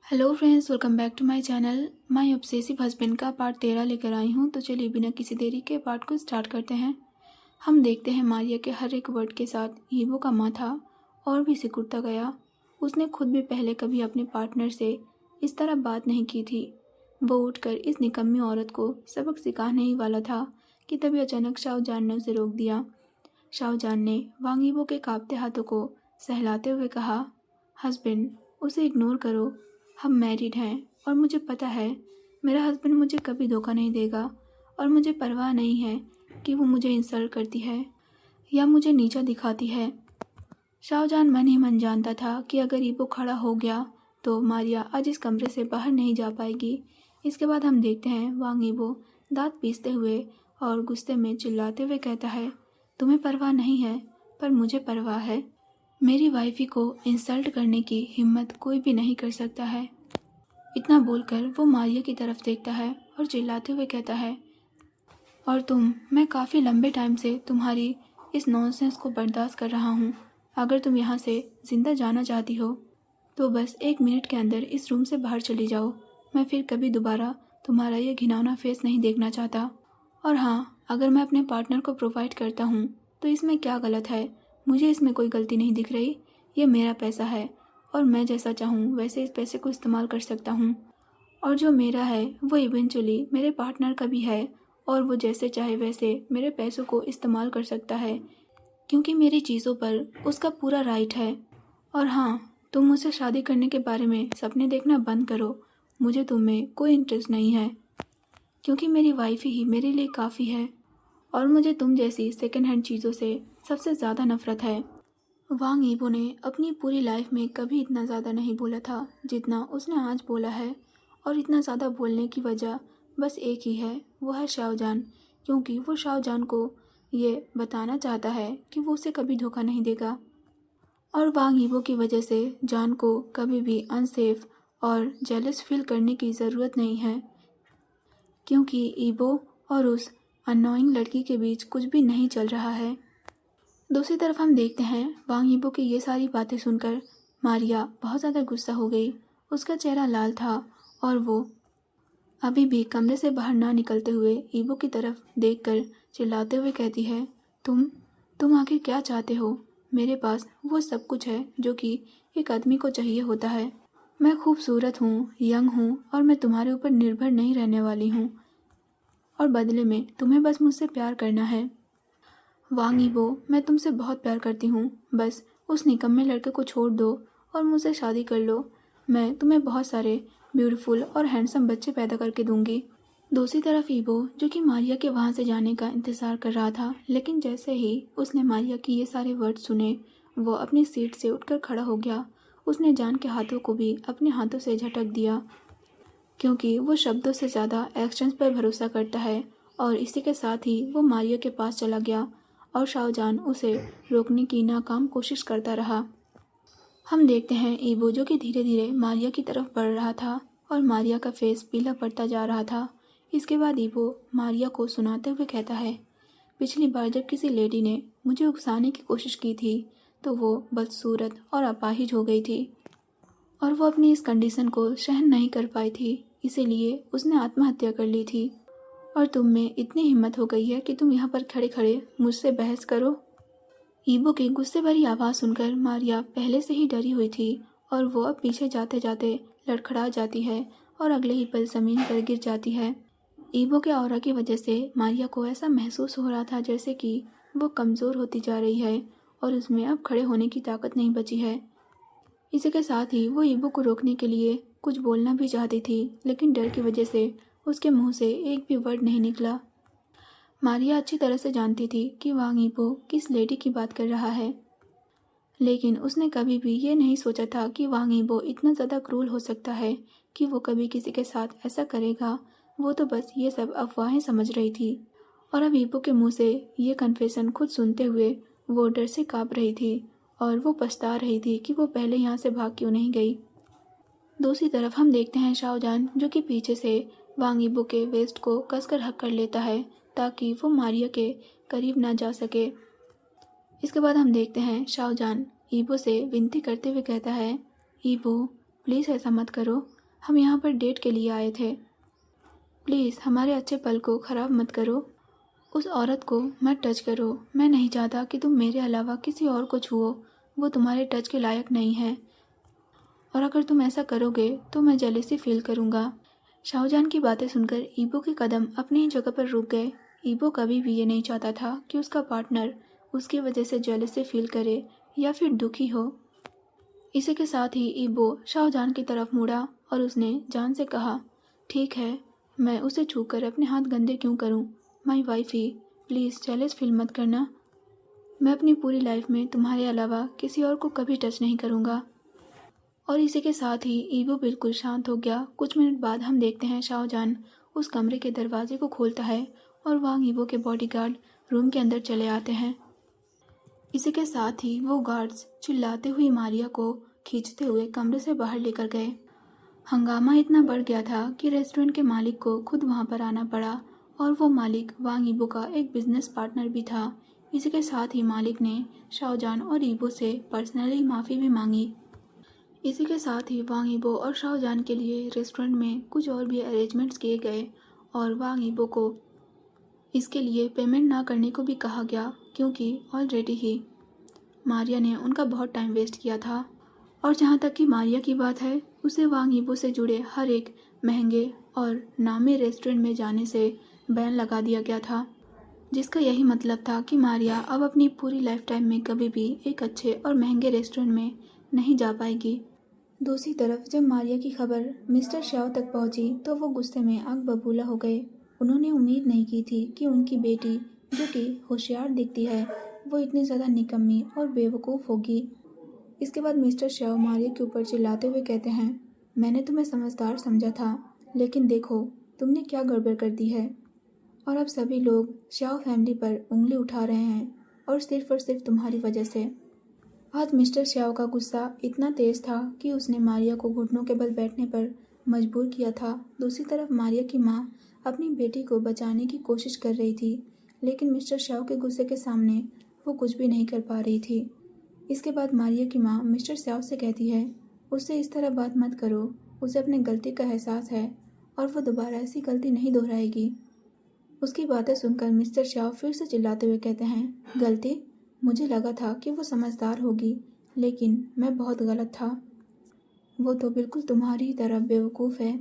Hello friends, welcome back to my channel. My obsessive husband का part 13 लेकर आई हूँ। तो चलिए बिना किसी देरी के पार्ट को स्टार्ट करते हैं। हम देखते हैं मारिया के हर एक वर्ड के साथ ईवो का माथा और भी सिकुड़ता गया। उसने खुद भी पहले कभी अपने पार्टनर से इस तरह बात नहीं की थी। वो उठकर इस निकम्मी औरत को सबक सिखाने ही वाला था कि तभी अचानक शाहजहान ने उसे रोक दिया। शाहजहान ने वांग ईवो के कांपते हाथों को सहलाते हुए कहा, हस्बैंड, उसे इग्नोर करो। हम मैरिड हैं और मुझे पता है मेरा हस्बैंड मुझे कभी धोखा नहीं देगा और मुझे परवाह नहीं है कि वो मुझे इंसल्ट करती है या मुझे नीचा दिखाती है। शाहजहान मन ही मन जानता था कि अगर ईवो खड़ा हो गया तो मारिया आज इस कमरे से बाहर नहीं जा पाएगी। इसके बाद हम देखते हैं वांग ईवो दांत पीसते हुए और गुस्से में चिल्लाते हुए कहता है, तुम्हें परवाह नहीं है पर मुझे परवाह है। मेरी वाइफी को इंसल्ट करने की हिम्मत कोई भी नहीं कर सकता है। इतना बोलकर वो मारिया की तरफ देखता है और चिल्लाते हुए कहता है, और मैं काफ़ी लंबे टाइम से तुम्हारी इस नॉनसेंस को बर्दाश्त कर रहा हूँ। अगर तुम यहाँ से ज़िंदा जाना चाहती हो तो बस 1 मिनट के अंदर इस रूम से बाहर चली जाओ। मैं फिर कभी दोबारा तुम्हारा ये घिनौना फेस नहीं देखना चाहता। और हाँ, अगर मैं अपने पार्टनर को प्रोवाइड करता हूँ तो इसमें क्या गलत है? मुझे इसमें कोई गलती नहीं दिख रही। ये मेरा पैसा है और मैं जैसा चाहूँ वैसे इस पैसे को इस्तेमाल कर सकता हूँ। और जो मेरा है वो इवेंचुअली मेरे पार्टनर का भी है और वो जैसे चाहे वैसे मेरे पैसों को इस्तेमाल कर सकता है, क्योंकि मेरी चीज़ों पर उसका पूरा राइट है। और हाँ, तुम मुझसे शादी करने के बारे में सपने देखना बंद करो। मुझे तुम में कोई इंटरेस्ट नहीं है, क्योंकि मेरी वाइफ ही मेरे लिए काफ़ी है और मुझे तुम जैसी सेकेंड हैंड चीज़ों से सबसे ज़्यादा नफरत है। वांग ईवो ने अपनी पूरी लाइफ में कभी इतना ज़्यादा नहीं बोला था जितना उसने आज बोला है। और इतना ज़्यादा बोलने की वजह बस एक ही है, वो है शाहजहान। क्योंकि वो शाहजहान को ये बताना चाहता है कि वो उसे कभी धोखा नहीं देगा और वांग ईवो की वजह से जान को कभी भी अनसेफ और जेलस फील करने की ज़रूरत नहीं है, क्योंकि ईवो और उस अननोइंग लड़की के बीच कुछ भी नहीं चल रहा है। दूसरी तरफ हम देखते हैं वांग ईवो की ये सारी बातें सुनकर मारिया बहुत ज़्यादा गुस्सा हो गई। उसका चेहरा लाल था और वो अभी भी कमरे से बाहर ना निकलते हुए ईवो की तरफ देखकर चिल्लाते हुए कहती है, तुम आखिर क्या चाहते हो? मेरे पास वो सब कुछ है जो कि एक आदमी को चाहिए होता है। मैं खूबसूरत हूँ, यंग हूँ और मैं तुम्हारे ऊपर निर्भर नहीं रहने वाली हूँ और बदले में तुम्हें बस मुझसे प्यार करना है। वांग ईवो, मैं तुमसे बहुत प्यार करती हूँ। बस उस निकम्मे लड़के को छोड़ दो और मुझसे शादी कर लो। मैं तुम्हें बहुत सारे ब्यूटीफुल और हैंडसम बच्चे पैदा करके दूंगी। दूसरी तरफ ईवो, जो कि मारिया के वहाँ से जाने का इंतज़ार कर रहा था, लेकिन जैसे ही उसने मारिया की ये सारे वर्ड सुने वो अपनी सीट से उठकर खड़ा हो गया। उसने जान के हाथों को भी अपने हाथों से झटक दिया, क्योंकि वो शब्दों से ज़्यादा एक्शंस पर भरोसा करता है। और इसी के साथ ही वो मारिया के पास चला गया और शाहजहान उसे रोकने की नाकाम कोशिश करता रहा। हम देखते हैं ईवो, जो कि धीरे धीरे मारिया की तरफ बढ़ रहा था और मारिया का फेस पीला पड़ता जा रहा था। इसके बाद ईवो मारिया को सुनाते हुए कहता है, पिछली बार जब किसी लेडी ने मुझे उकसाने की कोशिश की थी तो वो बदसूरत और अपाहिज हो गई थी और वो अपनी इस कंडीशन को सहन नहीं कर पाई थी, इसीलिए उसने आत्महत्या कर ली थी। और तुम में इतनी हिम्मत हो गई है कि तुम यहाँ पर खड़े खड़े मुझसे बहस करो। ईवो की गुस्से भरी आवाज़ सुनकर मारिया पहले से ही डरी हुई थी और वो अब पीछे जाते जाते लड़खड़ा जाती है और अगले ही पल ज़मीन पर गिर जाती है। ईवो के ऑरा की वजह से मारिया को ऐसा महसूस हो रहा था जैसे कि वो कमज़ोर होती जा रही है और उसमें अब खड़े होने की ताकत नहीं बची है। इसी के साथ ही वो ईवो को रोकने के लिए कुछ बोलना भी चाहती थी, लेकिन डर की वजह से उसके मुंह से एक भी वर्ड नहीं निकला। मारिया अच्छी तरह से जानती थी कि वांग ईवो किस लेडी की बात कर रहा है, लेकिन उसने कभी भी ये नहीं सोचा था कि वांग ईवो इतना ज़्यादा क्रूर हो सकता है कि वो कभी किसी के साथ ऐसा करेगा। वो तो बस ये सब अफवाहें समझ रही थी और अब ईवो के मुंह से ये कन्फेशन खुद सुनते हुए वो डर से काँप रही थी और वो पछता रही थी कि वो पहले यहाँ से भाग क्यों नहीं गई। दूसरी तरफ हम देखते हैं शाहजहान, जो कि पीछे से वांग ईवो के वेस्ट को कसकर हक कर लेता है ताकि वो मारिया के करीब ना जा सके। इसके बाद हम देखते हैं शाहजहान ईवो से विनती करते हुए कहता है, ईवो प्लीज़ ऐसा मत करो। हम यहाँ पर डेट के लिए आए थे। प्लीज़ हमारे अच्छे पल को ख़राब मत करो। उस औरत को मत टच करो। मैं नहीं चाहता कि तुम मेरे अलावा किसी और को छुओ। वो तुम्हारे टच के लायक नहीं है, और अगर तुम ऐसा करोगे तो मैं जेलसी फील करूँगा। शाहजहान की बातें सुनकर ईबो के कदम अपनी ही जगह पर रुक गए। ईबो कभी भी ये नहीं चाहता था कि उसका पार्टनर उसकी वजह से जेलसी फील करे या फिर दुखी हो। इसी के साथ ही ईबो शाहजहान की तरफ मुड़ा और उसने जान से कहा, ठीक है, मैं उसे छूकर अपने हाथ गंदे क्यों करूं? माई वाइफी, प्लीज़ जेलस फील मत करना। मैं अपनी पूरी लाइफ में तुम्हारे अलावा किसी और को कभी टच नहीं करूंगा। और इसी के साथ ही ईबो बिल्कुल शांत हो गया। कुछ मिनट बाद हम देखते हैं शाहजहान उस कमरे के दरवाजे को खोलता है और वांग ईबो के बॉडीगार्ड रूम के अंदर चले आते हैं। इसी के साथ ही वो गार्ड्स चिल्लाते हुए मारिया को खींचते हुए कमरे से बाहर लेकर गए। हंगामा इतना बढ़ गया था कि रेस्टोरेंट के मालिक को खुद वहां पर आना पड़ा, और वो मालिक वांग ईबो का एक बिजनेस पार्टनर भी था। इसी के साथ ही मालिक ने शाहजहान और ईबो से पर्सनली माफ़ी भी मांगी। इसी के साथ ही वांग ईबो और शाहजहान के लिए रेस्टोरेंट में कुछ और भी अरेंजमेंट्स किए गए, और वांग ईबो को इसके लिए पेमेंट ना करने को भी कहा गया, क्योंकि ऑलरेडी ही मारिया ने उनका बहुत टाइम वेस्ट किया था। और जहाँ तक कि मारिया की बात है, उसे वांग ईबो से जुड़े हर एक महंगे और नामी रेस्टोरेंट में जाने से बैन लगा दिया गया था, जिसका यही मतलब था कि मारिया अब अपनी पूरी लाइफ टाइम में कभी भी एक अच्छे और महंगे रेस्टोरेंट में नहीं जा पाएगी। दूसरी तरफ जब मारिया की खबर मिस्टर श्याओ तक पहुंची तो वो गुस्से में आग बबूला हो गए। उन्होंने उम्मीद नहीं की थी कि उनकी बेटी, जो कि होशियार दिखती है, वो इतनी ज़्यादा निकम्मी और बेवकूफ़ होगी। इसके बाद मिस्टर श्याओ मारिया के ऊपर चिल्लाते हुए कहते हैं, मैंने तुम्हें समझदार समझा था, लेकिन देखो तुमने क्या गड़बड़ कर दी है। और अब सभी लोग श्याओ फैमिली पर उंगली उठा रहे हैं, और सिर्फ तुम्हारी वजह से। आज मिस्टर श्याओ का गुस्सा इतना तेज था कि उसने मारिया को घुटनों के बल बैठने पर मजबूर किया था। दूसरी तरफ मारिया की माँ अपनी बेटी को बचाने की कोशिश कर रही थी, लेकिन मिस्टर श्याओ के गुस्से के सामने वो कुछ भी नहीं कर पा रही थी। इसके बाद मारिया की माँ मिस्टर श्याओ से कहती है, उससे इस तरह बात मत करो, उसे अपनी गलती का एहसास है और वो दोबारा ऐसी गलती नहीं दोहराएगी। उसकी बातें सुनकर मिस्टर श्याओ फिर से चिल्लाते हुए कहते हैं, गलती? मुझे लगा था कि वो समझदार होगी, लेकिन मैं बहुत गलत था। वो तो बिल्कुल तुम्हारी ही तरह बेवकूफ़ है।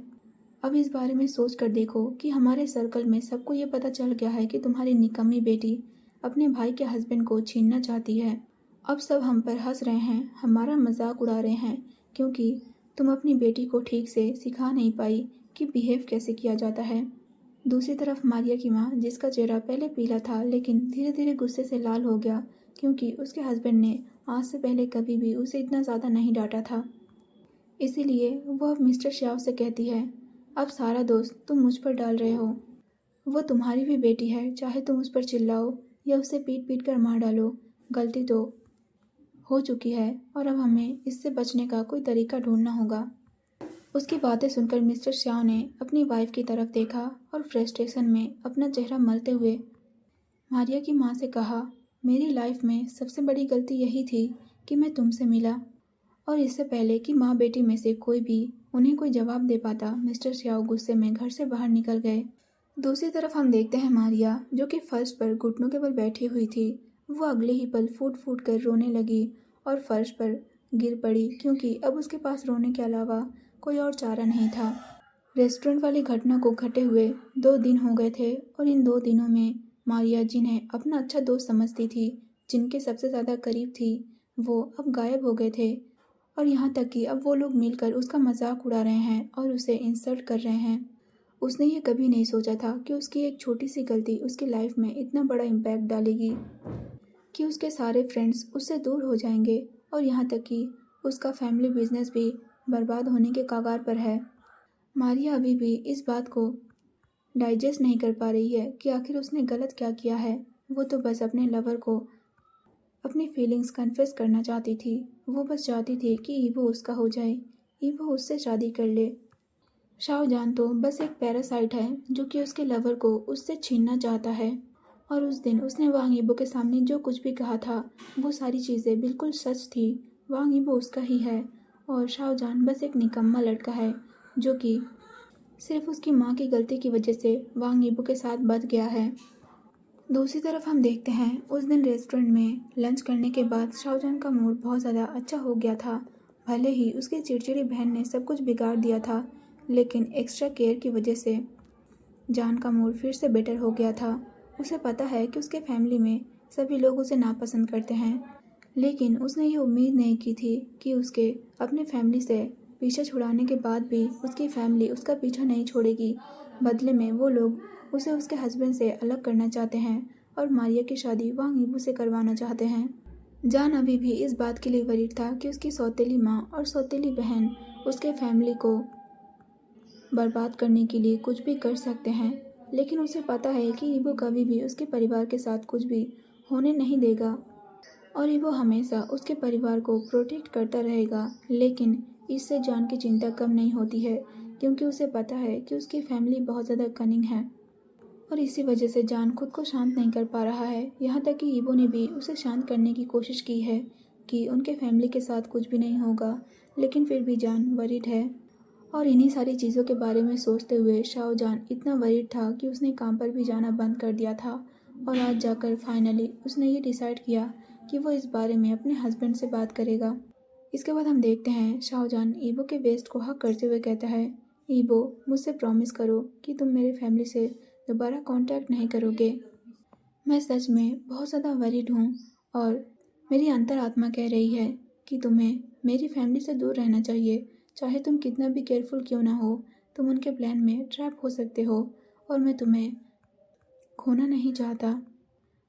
अब इस बारे में सोच कर देखो कि हमारे सर्कल में सबको ये पता चल गया है कि तुम्हारी निकम्मी बेटी अपने भाई के हस्बैंड को छीनना चाहती है। अब सब हम पर हंस रहे हैं, हमारा मजाक उड़ा रहे हैं, क्योंकि तुम अपनी बेटी को ठीक से सिखा नहीं पाई कि बिहेव कैसे किया जाता है। दूसरी तरफ मारिया की माँ, जिसका चेहरा पहले पीला था लेकिन धीरे धीरे गुस्से से लाल हो गया, क्योंकि उसके हस्बैंड ने आज से पहले कभी भी उसे इतना ज़्यादा नहीं डांटा था। इसीलिए वो अब मिस्टर श्याओ से कहती है, अब सारा दोष तुम मुझ पर डाल रहे हो। वो तुम्हारी भी बेटी है, चाहे तुम उस पर चिल्लाओ या उसे पीट पीट कर मार डालो, गलती तो हो चुकी है, और अब हमें इससे बचने का कोई तरीका ढूंढना होगा। उसकी बातें सुनकर मिस्टर श्याओ ने अपनी वाइफ की तरफ देखा और फ्रस्ट्रेशन में अपना चेहरा मलते हुए मारिया की माँ से कहा, मेरी लाइफ में सबसे बड़ी गलती यही थी कि मैं तुमसे मिला, और इससे पहले कि माँ बेटी में से कोई भी उन्हें कोई जवाब दे पाता, मिस्टर श्याओ गुस्से में घर से बाहर निकल गए। दूसरी तरफ हम देखते हैं मारिया, जो कि फर्श पर घुटनों के बल बैठी हुई थी। वो अगले ही पल फूट फूट कर रोने लगी और फर्श पर गिर पड़ी, क्योंकि अब उसके पास रोने के अलावा कोई और चारा नहीं था। रेस्टोरेंट वाली घटना को घटे हुए 2 दिन हो गए थे, और इन 2 दिनों में मारिया, जिन्हें अपना अच्छा दोस्त समझती थी, जिनके सबसे ज़्यादा करीब थी, वो अब गायब हो गए थे। और यहाँ तक कि अब वो लोग मिलकर उसका मजाक उड़ा रहे हैं और उसे इंसल्ट कर रहे हैं। उसने ये कभी नहीं सोचा था कि उसकी एक छोटी सी गलती उसकी लाइफ में इतना बड़ा इम्पैक्ट डालेगी कि उसके सारे फ्रेंड्स उससे दूर हो जाएंगे, और यहाँ तक कि उसका फैमिली बिजनेस भी बर्बाद होने के कगार पर है। मारिया अभी भी इस बात को डाइजेस्ट नहीं कर पा रही है कि आखिर उसने गलत क्या किया है। वो तो बस अपने लवर को अपनी फीलिंग्स कन्फेस करना चाहती थी। वो बस चाहती थी कि ईवो उसका हो जाए, ईवो उससे शादी कर ले। शाहजहान तो बस एक पैरासाइट है जो कि उसके लवर को उससे छीनना चाहता है। और उस दिन उसने वांग ईबो के सामने जो कुछ भी कहा था, वो सारी चीज़ें बिल्कुल सच थी। वांग ईबो उसका ही है और शाहजहान बस एक निकम्मा लड़का है जो कि सिर्फ उसकी माँ की गलती की वजह से वांग यीबो के साथ बच गया है। दूसरी तरफ हम देखते हैं उस दिन रेस्टोरेंट में लंच करने के बाद शाहजहान का मूड बहुत ज़्यादा अच्छा हो गया था। भले ही उसकी चिड़चिड़ी बहन ने सब कुछ बिगाड़ दिया था, लेकिन एक्स्ट्रा केयर की वजह से जान का मूड फिर से बेटर हो गया था। उसे पता है कि उसके फैमिली में सभी लोग उसे नापसंद करते हैं, लेकिन उसने ये उम्मीद नहीं की थी कि उसके अपने फैमिली से पीछा छुड़ाने के बाद भी उसकी फैमिली उसका पीछा नहीं छोड़ेगी। बदले में वो लोग उसे उसके हस्बैंड से अलग करना चाहते हैं और मारिया की शादी वांग यीबो से करवाना चाहते हैं। जान अभी भी इस बात के लिए वरीड था कि उसकी सौतेली माँ और सौतेली बहन उसके फैमिली को बर्बाद करने के लिए कुछ भी कर सकते हैं, लेकिन उसे पता है कि यीबो कभी भी उसके परिवार के साथ कुछ भी होने नहीं देगा और यीबो हमेशा उसके परिवार को प्रोटेक्ट करता रहेगा। लेकिन इससे जान की चिंता कम नहीं होती है, क्योंकि उसे पता है कि उसकी फैमिली बहुत ज़्यादा कनिंग है और इसी वजह से जान खुद को शांत नहीं कर पा रहा है। यहाँ तक कि यीबो ने भी उसे शांत करने की कोशिश की है कि उनके फैमिली के साथ कुछ भी नहीं होगा, लेकिन फिर भी जान वरीड है। और इन्हीं सारी चीज़ों के बारे में सोचते हुए शाहजहान इतना वरीड था कि उसने काम पर भी जाना बंद कर दिया था और आज जाकर फाइनली उसने ये डिसाइड किया कि वो इस बारे में अपने हस्बैंड से बात करेगा। इसके बाद हम देखते हैं शाहजहान ईबो के वेस्ट को हक करते हुए कहता है, ईबो मुझसे प्रॉमिस करो कि तुम मेरे फैमिली से दोबारा कांटेक्ट नहीं करोगे। मैं सच में बहुत ज़्यादा वरीड हूँ और मेरी अंतरात्मा कह रही है कि तुम्हें मेरी फैमिली से दूर रहना चाहिए। चाहे तुम कितना भी केयरफुल क्यों ना हो, तुम उनके प्लान में ट्रैप हो सकते हो और मैं तुम्हें खोना नहीं चाहता।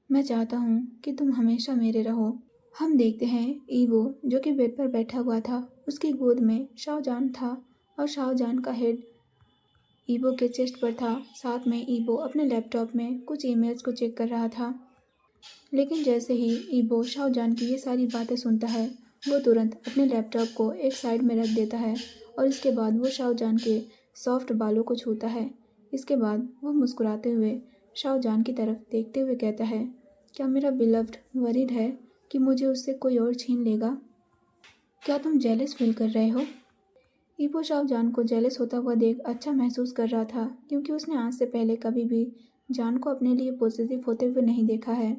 मैं चाहता हूँ कि तुम हमेशा मेरे रहो। हम देखते हैं ईवो जो कि बेड पर बैठा हुआ था, उसकी गोद में शाहजहान था और शाहजहान का हेड ईवो के चेस्ट पर था। साथ में ईवो अपने लैपटॉप में कुछ ईमेल्स को चेक कर रहा था। लेकिन जैसे ही ईवो शाहजहान की ये सारी बातें सुनता है, वो तुरंत अपने लैपटॉप को एक साइड में रख देता है और इसके बाद वो शाहजहान के सॉफ्ट बालों को छूता है। इसके बाद वो मुस्कुराते हुए शाहजहान की तरफ देखते हुए कहता है, क्या मेरा बिलव्ड वरीड है कि मुझे उससे कोई और छीन लेगा? क्या तुम जेलस फील कर रहे हो? ईवो शाहजहान को जेलस होता हुआ देख अच्छा महसूस कर रहा था, क्योंकि उसने आज से पहले कभी भी जान को अपने लिए पॉजिटिव होते हुए नहीं देखा है।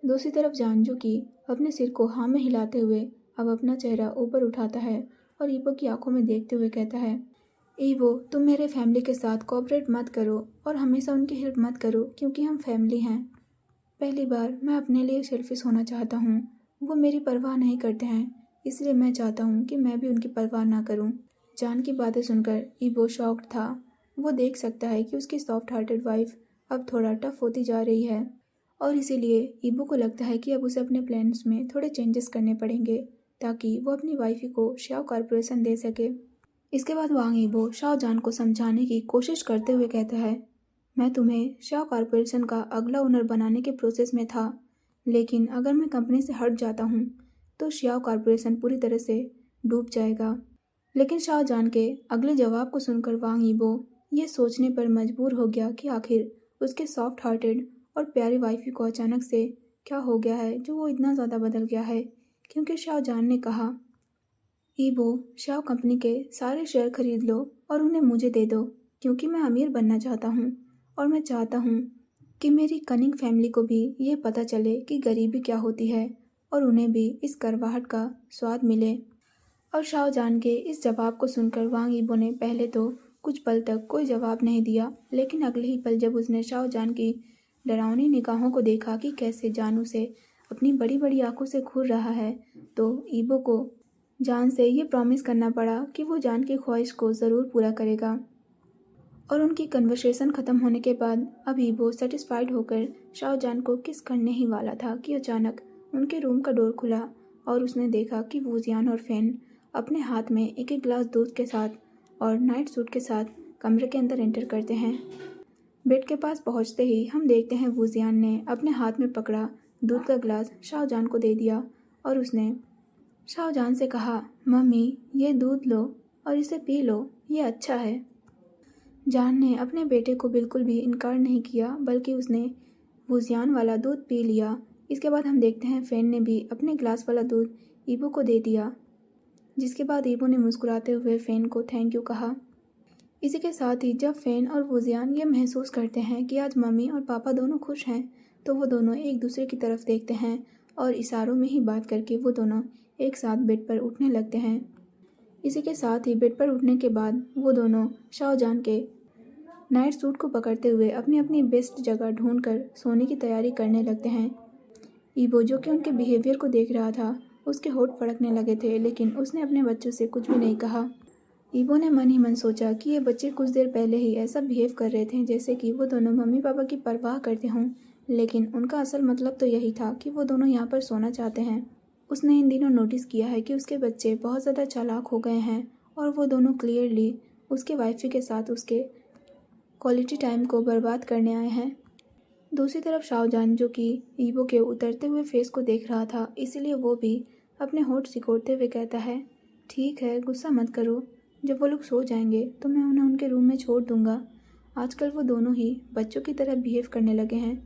दूसरी तरफ जानजू की अपने सिर को हाँ में हिलाते हुए अब अपना चेहरा ऊपर उठाता है और ईवो की आंखों में देखते हुए कहता है, ईवो तुम मेरे फैमिली के साथ कोऑपरेट मत करो और हमेशा उनकी हेल्प मत करो, क्योंकि हम फैमिली हैं। पहली बार मैं अपने लिए सेल्फिश होना चाहता हूँ। वो मेरी परवाह नहीं करते हैं, इसलिए मैं चाहता हूँ कि मैं भी उनकी परवाह ना करूँ। जान की बातें सुनकर ईवो शॉक्ड था। वो देख सकता है कि उसकी सॉफ्ट हार्टेड वाइफ अब थोड़ा टफ होती जा रही है और इसीलिए ईवो को लगता है कि अब उसे अपने प्लान्स में थोड़े चेंजेस करने पड़ेंगे ताकि वो अपनी वाइफ को श्याओ कॉरपोरेशन दे सके। इसके बाद वांग ईवो शाओजान को समझाने की कोशिश करते हुए कहता है, मैं तुम्हें श्याओ कॉरपोरेशन का अगला ओनर बनाने के प्रोसेस में था, लेकिन अगर मैं कंपनी से हट जाता हूँ तो श्याओ कॉरपोरेशन पूरी तरह से डूब जाएगा। लेकिन शाओजान के अगले जवाब को सुनकर वांग ईवो ये सोचने पर मजबूर हो गया कि आखिर उसके सॉफ्ट हार्टेड और प्यारी वाइफी को अचानक से क्या हो गया है जो वो इतना ज़्यादा बदल गया है। क्योंकि शाओजान ने कहा, ईवो श्याओ कंपनी के सारे शेयर खरीद लो और उन्हें मुझे दे दो, क्योंकि मैं अमीर बनना चाहता हूँ और मैं चाहता हूँ कि मेरी कनिंग फैमिली को भी ये पता चले कि गरीबी क्या होती है और उन्हें भी इस करवाहट का स्वाद मिले। और शाओजान के इस जवाब को सुनकर वांग ईवो ने पहले तो कुछ पल तक कोई जवाब नहीं दिया, लेकिन अगले ही पल जब उसने शाओजान की डरावनी निगाहों को देखा कि कैसे जान उसे अपनी बड़ी बड़ी आंखों से घूर रहा है, तो ईवो को जान से ये प्रॉमिस करना पड़ा कि वो जान की ख्वाहिश को ज़रूर पूरा करेगा। और उनकी कन्वर्सेशन ख़त्म होने के बाद अब ईवो सेटिस्फाइड होकर शाओजान को किस करने ही वाला था कि अचानक उनके रूम का डोर खुला और उसने देखा कि वूजियान और फैन अपने हाथ में एक एक गिलास दूध के साथ और नाइट सूट के साथ कमरे के अंदर एंटर करते हैं। बेड के पास पहुंचते ही हम देखते हैं वूजियान ने अपने हाथ में पकड़ा दूध का गिलास शाओजान को दे दिया और उसने शाओजान से कहा, मम्मी ये दूध लो और इसे पी लो, ये अच्छा है। जान ने अपने बेटे को बिल्कुल भी इनकार नहीं किया, बल्कि उसने वूजियान वाला दूध पी लिया। इसके बाद हम देखते हैं फैन ने भी अपने गिलास वाला दूध ईवो को दे दिया, जिसके बाद ईवो ने मुस्कुराते हुए फैन को थैंक यू कहा। इसी के साथ ही जब फ़ेन और वुजियान ये महसूस करते हैं कि आज मम्मी और पापा दोनों खुश हैं, तो वो दोनों एक दूसरे की तरफ देखते हैं और इशारों में ही बात करके वो दोनों एक साथ बेड पर उठने लगते हैं। इसी के साथ ही बेड पर उठने के बाद वो दोनों शाओजान के नाइट सूट को पकड़ते हुए अपनी अपनी बेस्ट जगह ढूंढकर सोने की तैयारी करने लगते हैं। ईबो, जो कि उनके बिहेवियर को देख रहा था, उसके होठ फड़कने लगे थे, लेकिन उसने अपने बच्चों से कुछ भी नहीं कहा। ईबो ने मन ही मन सोचा कि ये बच्चे कुछ देर पहले ही ऐसा बिहेव कर रहे थे जैसे कि वो दोनों मम्मी पापा की परवाह करते हों, लेकिन उनका असल मतलब तो यही था कि वो दोनों यहाँ पर सोना चाहते हैं। उसने इन दिनों नोटिस किया है कि उसके बच्चे बहुत ज़्यादा चालाक हो गए हैं और वो दोनों क्लियरली उसके वाइफी के साथ उसके क्वालिटी टाइम को बर्बाद करने आए हैं। दूसरी तरफ शाओजान, जो कि ईबो के उतरते हुए फेस को देख रहा था, इसीलिए वो भी अपने होठ सिकोड़ते हुए कहता है, ठीक है, गुस्सा मत करो, जब वो लोग सो जाएंगे तो मैं उन्हें उनके रूम में छोड़ दूंगा। आजकल वो दोनों ही बच्चों की तरह बिहेव करने लगे हैं,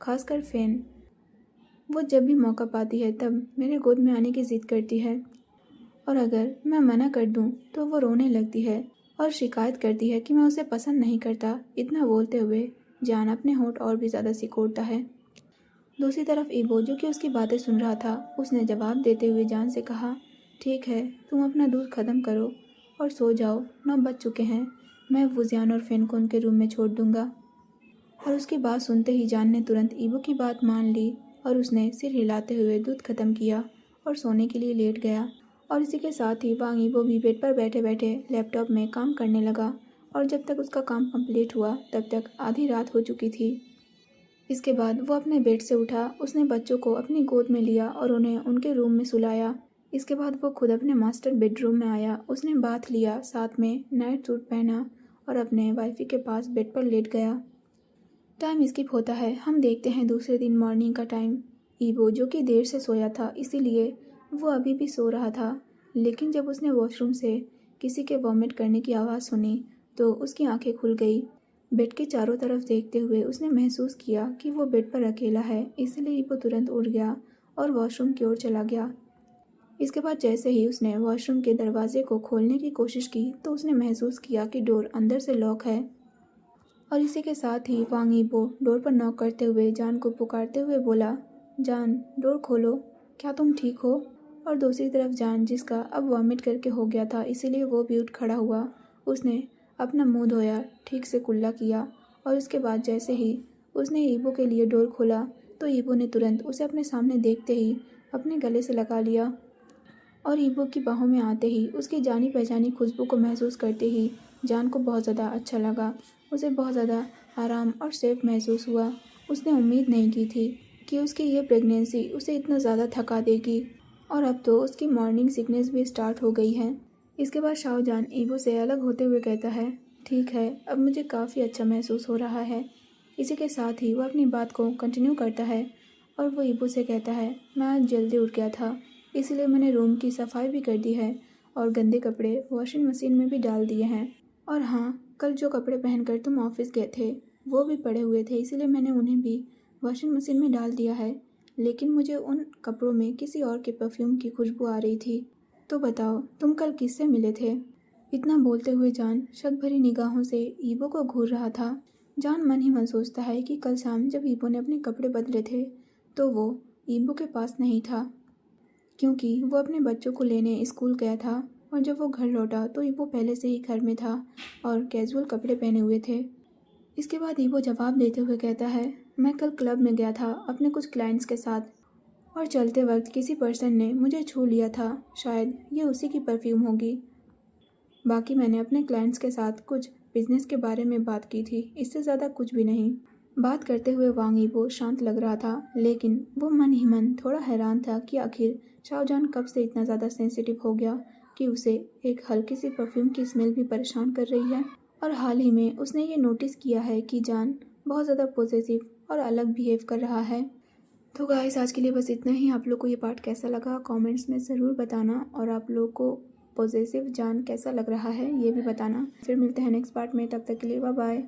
खासकर फ़ेन। वो जब भी मौका पाती है तब मेरे गोद में आने की ज़िद करती है, और अगर मैं मना कर दूं तो वो रोने लगती है और शिकायत करती है कि मैं उसे पसंद नहीं करता। इतना बोलते हुए जान अपने होठ और भी ज़्यादा सिकोड़ता है। दूसरी तरफ ईबो, जो कि उसकी बातें सुन रहा था, उसने जवाब देते हुए जान से कहा, ठीक है, तुम अपना दूध ख़त्म करो और सो जाओ, 9 बज चुके हैं। मैं वुजियान और फ़ेन को उनके रूम में छोड़ दूंगा। और उसकी बात सुनते ही जान ने तुरंत ईबो की बात मान ली और उसने सिर हिलाते हुए दूध ख़त्म किया और सोने के लिए लेट गया। और इसी के साथ ही वांग ईबो भी बेड पर बैठे बैठे लैपटॉप में काम करने लगा, और जब तक उसका काम कंप्लीट हुआ तब तक आधी रात हो चुकी थी। इसके बाद वो अपने बेड से उठा, उसने बच्चों को अपनी गोद में लिया और उन्हें उनके रूम में सुलाया। इसके बाद वो खुद अपने मास्टर बेडरूम में आया, उसने बाथ लिया, साथ में नाइट सूट पहना और अपने वाइफी के पास बेड पर लेट गया। टाइम स्किप होता है, हम देखते हैं दूसरे दिन मॉर्निंग का टाइम। ईबो, जो कि देर से सोया था, इसीलिए वो अभी भी सो रहा था, लेकिन जब उसने वॉशरूम से किसी के वॉमिट करने की आवाज़ सुनी तो उसकी आंखें खुल गई। बेड के चारों तरफ देखते हुए उसने महसूस किया कि वो बेड पर अकेला है, इसलिए ईबो तुरंत उठ गया और वॉशरूम की ओर चला गया। इसके बाद जैसे ही उसने वॉशरूम के दरवाजे को खोलने की कोशिश की तो उसने महसूस किया कि डोर अंदर से लॉक है। और इसी के साथ ही वांग ईबो डोर पर नॉक करते हुए जान को पुकारते हुए बोला, जान, डोर खोलो, क्या तुम ठीक हो? और दूसरी तरफ जान, जिसका अब वॉमिट करके हो गया था, इसीलिए वो भी उठ खड़ा हुआ। उसने अपना मुंह धोया, ठीक से कुल्ला किया और इसके बाद जैसे ही उसने ईबो के लिए डोर खोला तो ईबो ने तुरंत उसे अपने सामने देखते ही अपने गले से लगा लिया। और ईबो की बाहों में आते ही उसकी जानी पहचानी खुशबू को महसूस करते ही जान को बहुत ज़्यादा अच्छा लगा। उसे बहुत ज़्यादा आराम और सेफ महसूस हुआ। उसने उम्मीद नहीं की थी कि उसकी ये प्रेगनेंसी उसे इतना ज़्यादा थका देगी, और अब तो उसकी मॉर्निंग सिकनेस भी स्टार्ट हो गई है। इसके बाद शाओजान ईबो से अलग होते हुए कहता है, ठीक है, अब मुझे काफ़ी अच्छा महसूस हो रहा है। इसी के साथ ही वो अपनी बात को कंटिन्यू करता है और वो ईबो से कहता है, मैं आज जल्दी उठ गया था, इसलिए मैंने रूम की सफाई भी कर दी है और गंदे कपड़े वॉशिंग मशीन में भी डाल दिए हैं। और हाँ, कल जो कपड़े पहनकर तुम ऑफिस गए थे वो भी पड़े हुए थे, इसलिए मैंने उन्हें भी वॉशिंग मशीन में डाल दिया है, लेकिन मुझे उन कपड़ों में किसी और के परफ्यूम की खुशबू आ रही थी। तो बताओ, तुम कल किससे मिले थे? इतना बोलते हुए जान शक भरी निगाहों से ईबो को घूर रहा था। जान मन ही मन सोचता है कि कल शाम जब ईबो ने अपने कपड़े बदले थे तो वो ईबो के पास नहीं था, क्योंकि वो अपने बच्चों को लेने स्कूल गया था, और जब वो घर लौटा तो ईबो पहले से ही घर में था और कैजुअल कपड़े पहने हुए थे। इसके बाद ईबो जवाब देते हुए कहता है, मैं कल क्लब में गया था अपने कुछ क्लाइंट्स के साथ, और चलते वक्त किसी पर्सन ने मुझे छू लिया था, शायद ये उसी की परफ्यूम होगी। बाकी मैंने अपने क्लाइंट्स के साथ कुछ बिजनेस के बारे में बात की थी, इससे ज़्यादा कुछ भी नहीं। बात करते हुए वांग ईबो शांत लग रहा था, लेकिन वो मन ही मन थोड़ा हैरान था कि आखिर शाओजान कब से इतना ज़्यादा सेंसिटिव हो गया कि उसे एक हल्की सी परफ्यूम की स्मेल भी परेशान कर रही है। और हाल ही में उसने ये नोटिस किया है कि जान बहुत ज़्यादा पॉजिटिव और अलग बिहेव कर रहा है। तो गाइस, आज के लिए बस इतना ही। आप लोग को ये पार्ट कैसा लगा कमेंट्स में ज़रूर बताना, और आप लोग को पॉजिटिव जान कैसा लग रहा है ये भी बताना। फिर मिलते हैं नेक्स्ट पार्ट में, तब तक के लिए बाय बाय।